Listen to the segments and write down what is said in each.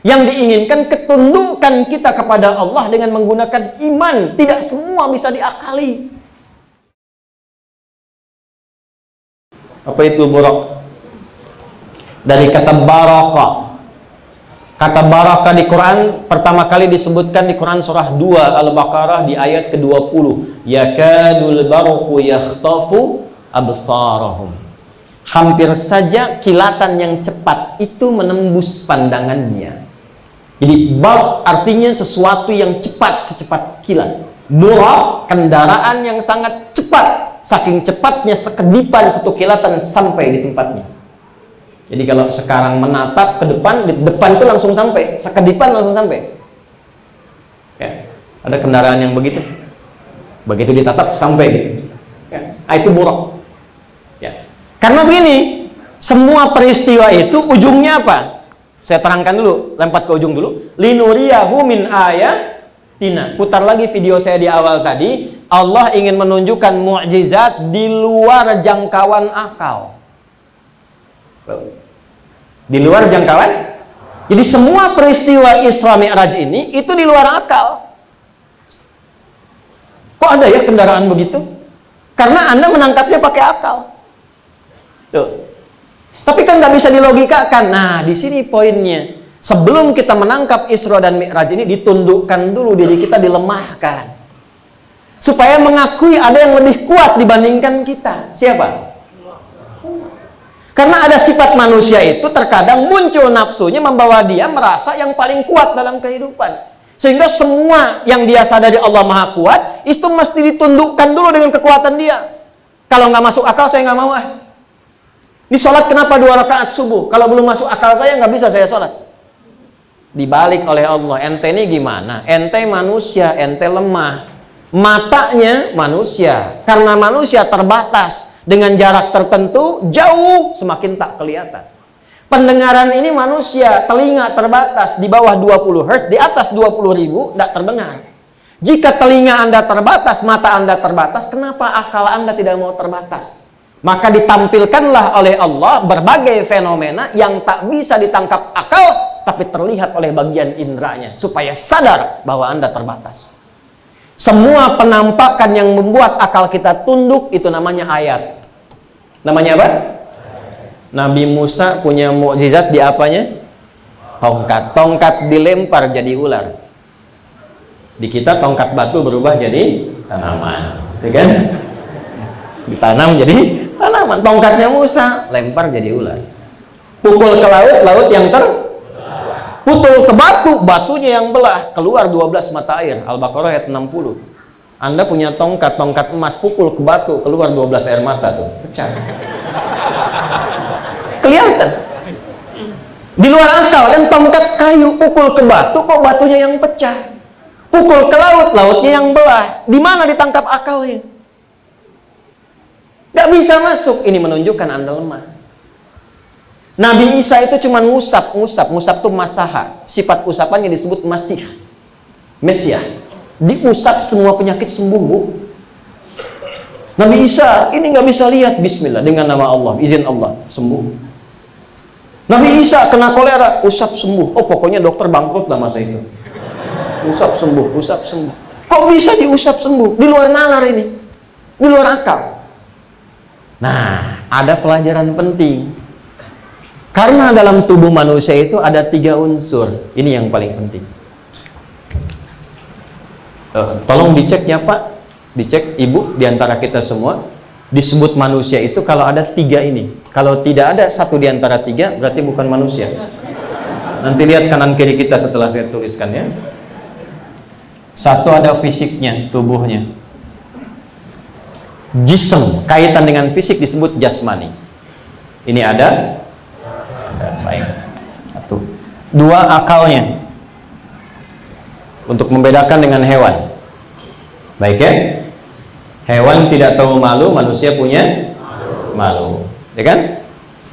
Yang diinginkan ketundukan kita kepada Allah dengan menggunakan iman. Tidak semua bisa diakali. Apa itu buruk? Dari kata baraka. Kata baraka di Quran pertama kali disebutkan di Quran surah 2 Al-Baqarah di ayat ke-20. Yakadul barqu yakhtafu absarahum. Hampir saja kilatan yang cepat itu menembus pandangannya. Jadi barq artinya sesuatu yang cepat, secepat kilat. Buraq, kendaraan yang sangat cepat. Saking cepatnya sekedipan satu kilatan sampai di tempatnya. Jadi kalau sekarang menatap ke depan, di depan itu langsung sampai, sekedipan langsung sampai. Ya, ada kendaraan yang begitu. Begitu ditatap sampai gitu. Ya, itu buraq. Ya. Karena begini, semua peristiwa itu ujungnya apa? Saya terangkan dulu, lempar ke ujung dulu. Linuriyahu min ayatina. Putar lagi video saya di awal tadi. Allah ingin menunjukkan mukjizat di luar jangkauan akal. Di luar jangkauan. Jadi semua peristiwa Isra Mi'raj ini itu di luar akal. Kok ada ya kendaraan begitu? Karena Anda menangkapnya pakai akal. Tuh. Tapi kan nggak bisa dilogikakan. Nah, di sini poinnya. Sebelum kita menangkap Isra dan Mi'raj ini, ditundukkan dulu diri kita, dilemahkan. Supaya mengakui ada yang lebih kuat dibandingkan kita. Siapa? Karena ada sifat manusia itu terkadang muncul nafsunya membawa dia merasa yang paling kuat dalam kehidupan. Sehingga semua yang dia sadari Allah Maha Kuat, itu mesti ditundukkan dulu dengan kekuatan dia. Kalau nggak masuk akal, saya nggak mau. Di sholat kenapa 2 rakaat subuh? Kalau belum masuk akal saya, nggak bisa saya sholat. Dibalik oleh Allah. Ente ini gimana? Ente manusia, ente lemah. Matanya manusia. Karena manusia terbatas. Dengan jarak tertentu, jauh, semakin tak kelihatan. Pendengaran ini manusia, telinga terbatas. Di bawah 20 Hz, di atas 20.000, tidak terdengar. Jika telinga Anda terbatas, mata Anda terbatas, kenapa akal Anda tidak mau terbatas? Maka ditampilkanlah oleh Allah berbagai fenomena yang tak bisa ditangkap akal, tapi terlihat oleh bagian indranya, supaya sadar bahwa Anda terbatas. Semua penampakan yang membuat akal kita tunduk, itu namanya ayat. Namanya apa? Nabi Musa punya mukjizat di apanya? Tongkat. Tongkat dilempar jadi ular. Di kita tongkat batu berubah jadi tanaman, ya kan? Ditanam jadi tanaman. Tongkatnya Musa lempar jadi ular. Pukul ke laut, laut yang putul ke batu, batunya yang belah, keluar 12 mata air. Al-Baqarah ayat 60. Anda punya tongkat, tongkat emas, pukul ke batu, keluar 12 air mata tuh, pecah. Kelihatan. Di luar akal kan, tongkat kayu pukul ke batu, kok batunya yang pecah. Pukul ke laut, lautnya yang belah. Di mana ditangkap akalnya? Gak bisa masuk. Ini menunjukkan Anda lemah. Nabi Isa itu cuma ngusap. Ngusap itu masaha. Sifat usapannya disebut masih. Mesiah. Diusap semua penyakit sembuh, Bu. Nabi Isa ini nggak bisa lihat. Bismillah, dengan nama Allah, izin Allah, sembuh. Nabi Isa kena kolera, usap sembuh. Oh, pokoknya dokter bangkrut lah masa itu. Usap sembuh, usap sembuh. Kok bisa diusap sembuh? Di luar nalar ini. Di luar akal. Nah, ada pelajaran penting. Karena dalam tubuh manusia itu ada 3 unsur. Ini yang paling penting. Tolong dicek ya Pak. Dicek Ibu, diantara kita semua. Disebut manusia itu kalau ada 3 ini. Kalau tidak ada 1 diantara 3, berarti bukan manusia. Nanti lihat kanan kiri kita setelah saya tuliskan ya. 1 ada fisiknya, tubuhnya. Jism, kaitan dengan fisik disebut jasmani. Ini ada. Baik. 1. 2 akalnya. Untuk membedakan dengan hewan. Baik ya. Hewan tidak tahu malu, manusia punya malu. Ya kan?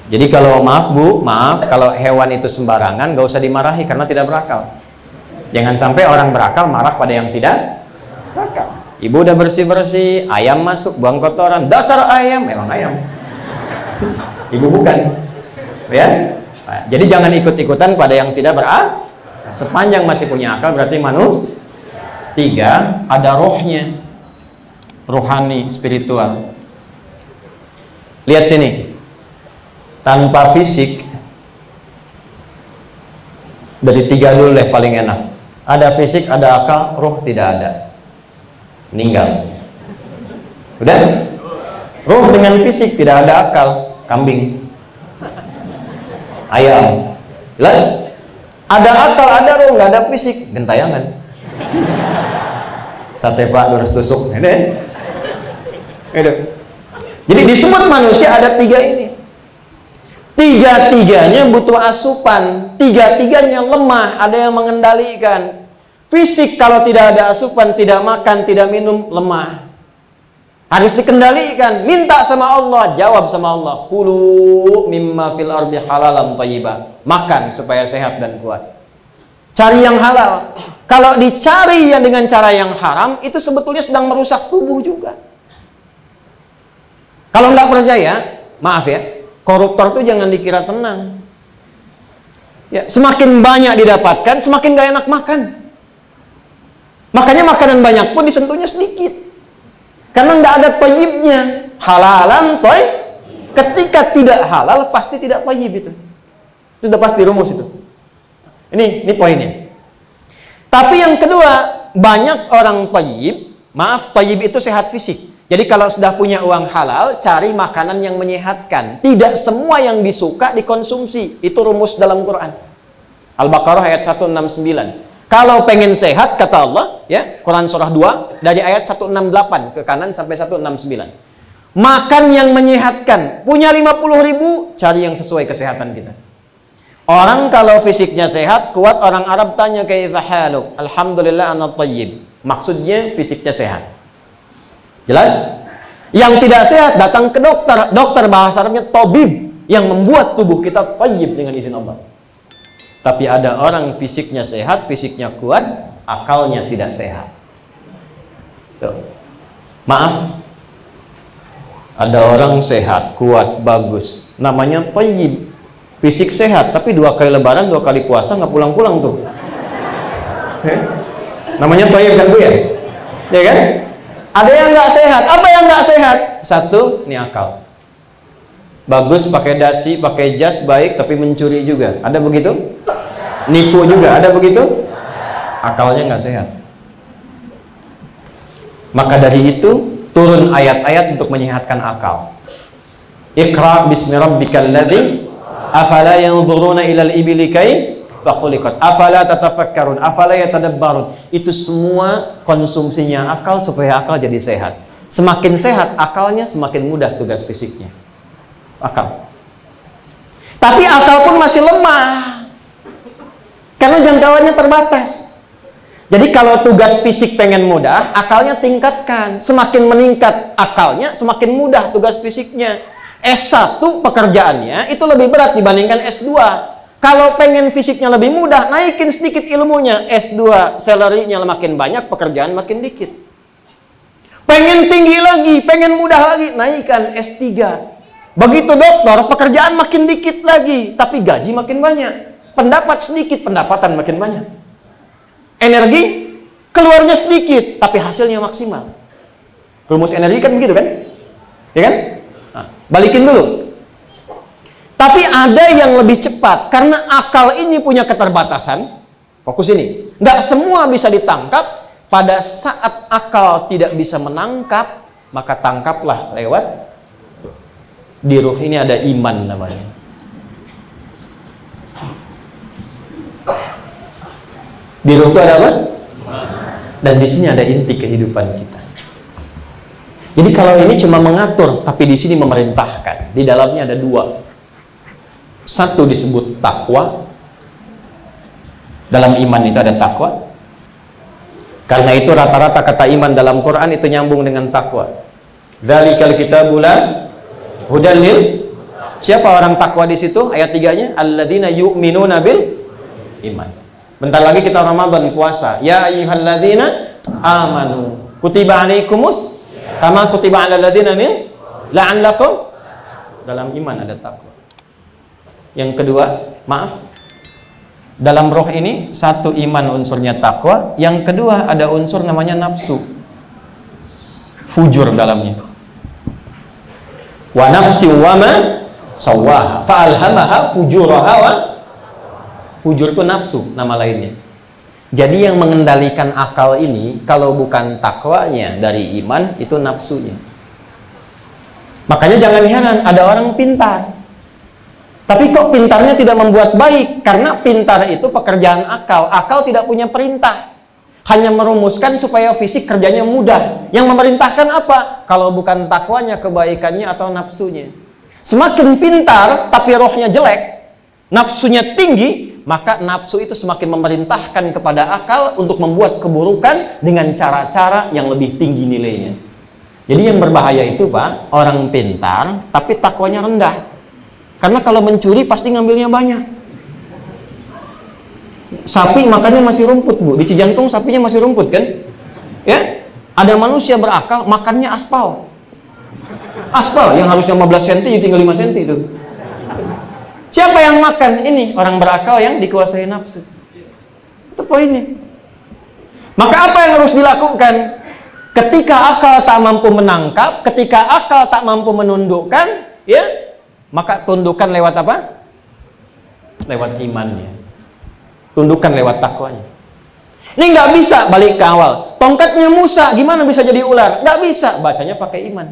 Jadi kalau maaf Bu, maaf kalau hewan itu sembarangan, gak usah dimarahi karena tidak berakal. Jangan sampai orang berakal marah pada yang tidak berakal. Ibu udah bersih-bersih, ayam masuk, buang kotoran, dasar ayam, memang ayam. Ibu bukan. Ya? Nah, jadi jangan ikut-ikutan pada yang tidak Sepanjang masih punya akal berarti manusia. 3, ada rohnya, rohani, spiritual. Lihat sini, tanpa fisik, dari 3 dulu deh paling enak. Ada fisik, ada akal, roh tidak ada, meninggal. Udah? Roh dengan fisik, tidak ada akal, kambing, ayam. Jelas? Ada akal, ada roh, nggak ada fisik, gentayangan. Sate Pak, lurus tusuk. Ini. Jadi disebut manusia ada 3 ini. 3-3-nya butuh asupan. 3-3-nya lemah, ada yang mengendalikan. Fisik kalau tidak ada asupan, tidak makan, tidak minum, lemah. Harus dikendalikan. Minta sama Allah, jawab sama Allah. Kulu mimma fil ardi halalan thayyiba. Makan supaya sehat dan kuat. Cari yang halal. Kalau dicari yang dengan cara yang haram, itu sebetulnya sedang merusak tubuh juga. Kalau nggak percaya, maaf ya, koruptor itu jangan dikira tenang. Ya, semakin banyak didapatkan, semakin gak enak makan. Makanya makanan banyak pun disentuhnya sedikit. Karena nggak ada thayyibnya. Halalan thayyib. Ketika tidak halal, pasti tidak thayyib itu. Itu sudah pasti rumus itu. Ini poinnya. Tapi yang kedua, banyak orang thayyib, maaf, thayyib itu sehat fisik. Jadi kalau sudah punya uang halal, cari makanan yang menyehatkan. Tidak semua yang disuka dikonsumsi. Itu rumus dalam Quran. Al-Baqarah ayat 169. Kalau pengen sehat, kata Allah, ya, Quran surah 2, dari ayat 168 ke kanan sampai 169. Makan yang menyehatkan. Punya 50.000, cari yang sesuai kesehatan kita. Orang kalau fisiknya sehat, kuat, orang Arab tanya kaifa haluk? Alhamdulillah ana thayyib. Maksudnya fisiknya sehat. Jelas? Yang tidak sehat datang ke dokter. Dokter bahasa Arabnya tabib, yang membuat tubuh kita thayyib dengan izin Allah. Tapi ada orang fisiknya sehat, fisiknya kuat, akalnya tidak sehat. Tuh. Maaf. Ada orang sehat, kuat, bagus, namanya thayyib. Fisik sehat, tapi 2 kali lebaran, 2 kali puasa, nggak pulang-pulang tuh. Namanya thayyib kan Bu ya? Ya kan? Ada yang nggak sehat. Apa yang nggak sehat? 1, ini akal. Bagus pakai dasi, pakai jas, baik, tapi mencuri juga. Ada begitu? Nipu juga. Ada begitu? Akalnya nggak sehat. Maka dari itu turun ayat-ayat untuk menyehatkan akal. Iqra bismi rabbikal ladzi afala yanzuruna ilal ibili kaifa khuliqat afala tatafakkarun afala yatadabbarun. Itu semua konsumsinya akal supaya akal jadi sehat. Semakin sehat akalnya, semakin mudah tugas fisiknya. Akal. Tapi akal pun masih lemah. Karena jangkauannya terbatas. Jadi kalau tugas fisik pengen mudah, akalnya tingkatkan. Semakin meningkat akalnya, semakin mudah tugas fisiknya. S1 pekerjaannya itu lebih berat dibandingkan S2. Kalau pengen fisiknya lebih mudah, naikin sedikit ilmunya. S2 salary-nya makin banyak, pekerjaan makin dikit. Pengen tinggi lagi, pengen mudah lagi, naikkan S3. Begitu dokter, pekerjaan makin dikit lagi, tapi gaji makin banyak. Pendapat sedikit, pendapatan makin banyak. Energi keluarnya sedikit, tapi hasilnya maksimal. Rumus energi kan begitu kan? Ya kan? Nah, balikin dulu. Tapi ada yang lebih cepat, karena akal ini punya keterbatasan. Fokus ini. Nggak semua bisa ditangkap. Pada saat akal tidak bisa menangkap, maka tangkaplah lewat di ruh ini ada iman namanya. Di ruh itu ada apa? Dan di sini ada inti kehidupan kita. Jadi kalau ini cuma mengatur, tapi di sini memerintahkan. Di dalamnya ada 2. Satu disebut takwa. Dalam iman itu ada takwa. Karena itu rata-rata kata iman dalam Quran itu nyambung dengan takwa. Dzalikal kitabul hudal lil. Siapa orang takwa di situ? Ayat 3-nya, alladzina yu'minuna bil iman. Bentar lagi kita Ramadan puasa. Ya ayyuhalladzina amanu kutiba alaikumus kama kutiba alal ladzina min la'allakum. Dalam iman ada takwa. Yang kedua, maaf, Dalam roh ini, satu iman unsurnya takwa, yang kedua ada unsur namanya nafsu. Fujur dalamnya. Wa nafsi wa ma sawwaha fa'alhamaha fujuraha wa fujur itu nafsu nama lainnya. Jadi yang mengendalikan akal ini kalau bukan takwanya dari iman itu nafsunya. Makanya jangan heran ada orang pintar. Tapi kok pintarnya tidak membuat baik? Karena pintar itu pekerjaan akal. Akal tidak punya perintah. Hanya merumuskan supaya fisik kerjanya mudah. Yang memerintahkan apa? Kalau bukan takwanya, kebaikannya, atau nafsunya. Semakin pintar, tapi rohnya jelek, nafsunya tinggi, maka nafsu itu semakin memerintahkan kepada akal untuk membuat keburukan dengan cara-cara yang lebih tinggi nilainya. Jadi yang berbahaya itu, Pak, orang pintar, tapi takwanya rendah. Karena kalau mencuri, pasti ngambilnya banyak. Sapi makannya masih rumput, Bu. Di Cijantung sapinya masih rumput, kan? Ya? Ada manusia berakal, makannya aspal. Aspal yang harusnya 15 cm, tinggal 5 cm itu. Siapa yang makan? Ini orang berakal yang dikuasai nafsu. Itu poinnya. Maka apa yang harus dilakukan? Ketika akal tak mampu menangkap, ketika akal tak mampu menundukkan, ya, maka tundukkan lewat apa? Lewat imannya. Tundukkan lewat takwanya. Ini nggak bisa, balik ke awal. Tongkatnya Musa, gimana bisa jadi ular? Nggak bisa, bacanya pakai iman.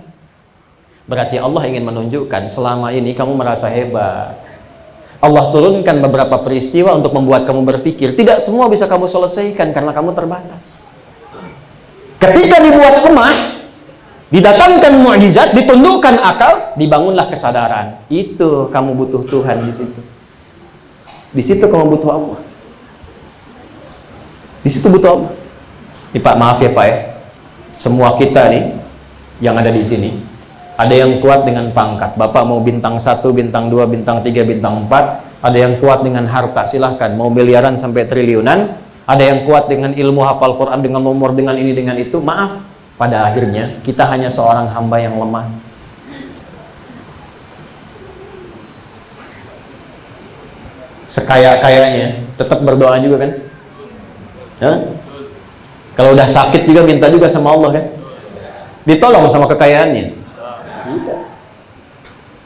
Berarti Allah ingin menunjukkan selama ini kamu merasa hebat. Allah turunkan beberapa peristiwa untuk membuat kamu berpikir. Tidak semua bisa kamu selesaikan karena kamu terbatas. Ketika dibuat lemah, didatangkan mukjizat, ditundukkan akal, dibangunlah kesadaran. Itu kamu butuh Tuhan di situ. Di situ kamu butuh Allah. Di situ butuh Allah. Nih Pak, maaf ya Pak ya. Semua kita nih yang ada di sini, ada yang kuat dengan pangkat. Bapak mau bintang 1, bintang 2, bintang 3, bintang 4. Ada yang kuat dengan harta, silahkan. Mau miliaran sampai triliunan. Ada yang kuat dengan ilmu hafal Quran, dengan nomor, dengan ini, dengan itu. Maaf, pada akhirnya kita hanya seorang hamba yang lemah. Sekaya-kayanya tetap berdoa juga kan? Ya? Kalau udah sakit juga minta juga sama Allah kan? Ditolong sama kekayaannya. Tidak.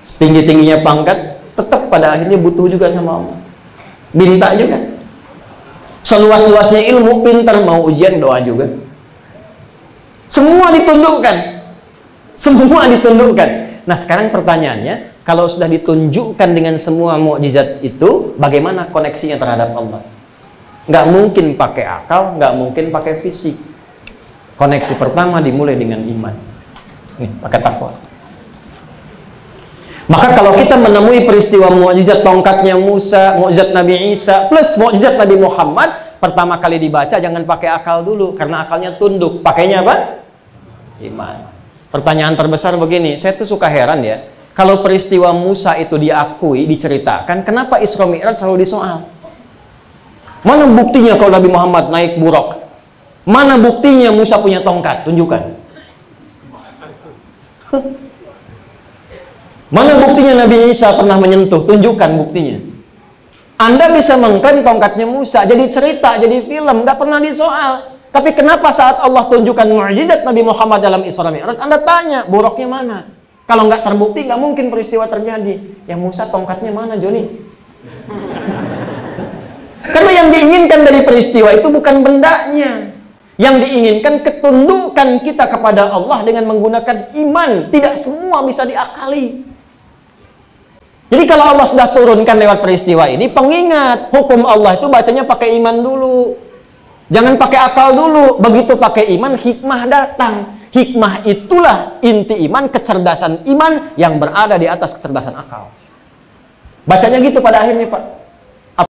Setinggi-tingginya pangkat, tetap pada akhirnya butuh juga sama Allah. Minta juga. Seluas-luasnya ilmu, pintar, mau ujian, doa juga. Semua ditundukkan. Semua ditundukkan. Nah sekarang pertanyaannya, kalau sudah ditunjukkan dengan semua mukjizat itu, bagaimana koneksinya terhadap Allah? Nggak mungkin pakai akal, nggak mungkin pakai fisik. Koneksi pertama dimulai dengan iman. Nih, pakai takwa. Maka kalau kita menemui peristiwa mukjizat tongkatnya Musa, mukjizat Nabi Isa, plus mukjizat Nabi Muhammad, pertama kali dibaca jangan pakai akal dulu, karena akalnya tunduk. Pakainya apa? Iman. Pertanyaan terbesar begini, saya tuh suka heran ya, kalau peristiwa Musa itu diakui, diceritakan, kenapa Isra Mi'raj selalu disoal? Mana buktinya kalau Nabi Muhammad naik buraq? Mana buktinya Musa punya tongkat? Tunjukkan. Mana buktinya Nabi Isa pernah menyentuh? Tunjukkan buktinya. Anda bisa mengklaim tongkatnya Musa, jadi cerita, jadi film, nggak pernah disoal. Tapi kenapa saat Allah tunjukkan mukjizat Nabi Muhammad dalam Isra Mi'raj, Anda tanya, buraqnya mana? Kalau nggak terbukti, nggak mungkin peristiwa terjadi. Yang Musa tongkatnya mana, Joni? Karena yang diinginkan dari peristiwa itu bukan bendanya. Yang diinginkan ketundukan kita kepada Allah dengan menggunakan iman. Tidak semua bisa diakali. Jadi kalau Allah sudah turunkan lewat peristiwa ini, pengingat, hukum Allah itu bacanya pakai iman dulu. Jangan pakai akal dulu. Begitu pakai iman, hikmah datang. Hikmah itulah inti iman, kecerdasan iman yang berada di atas kecerdasan akal. Bacanya gitu pada akhirnya Pak.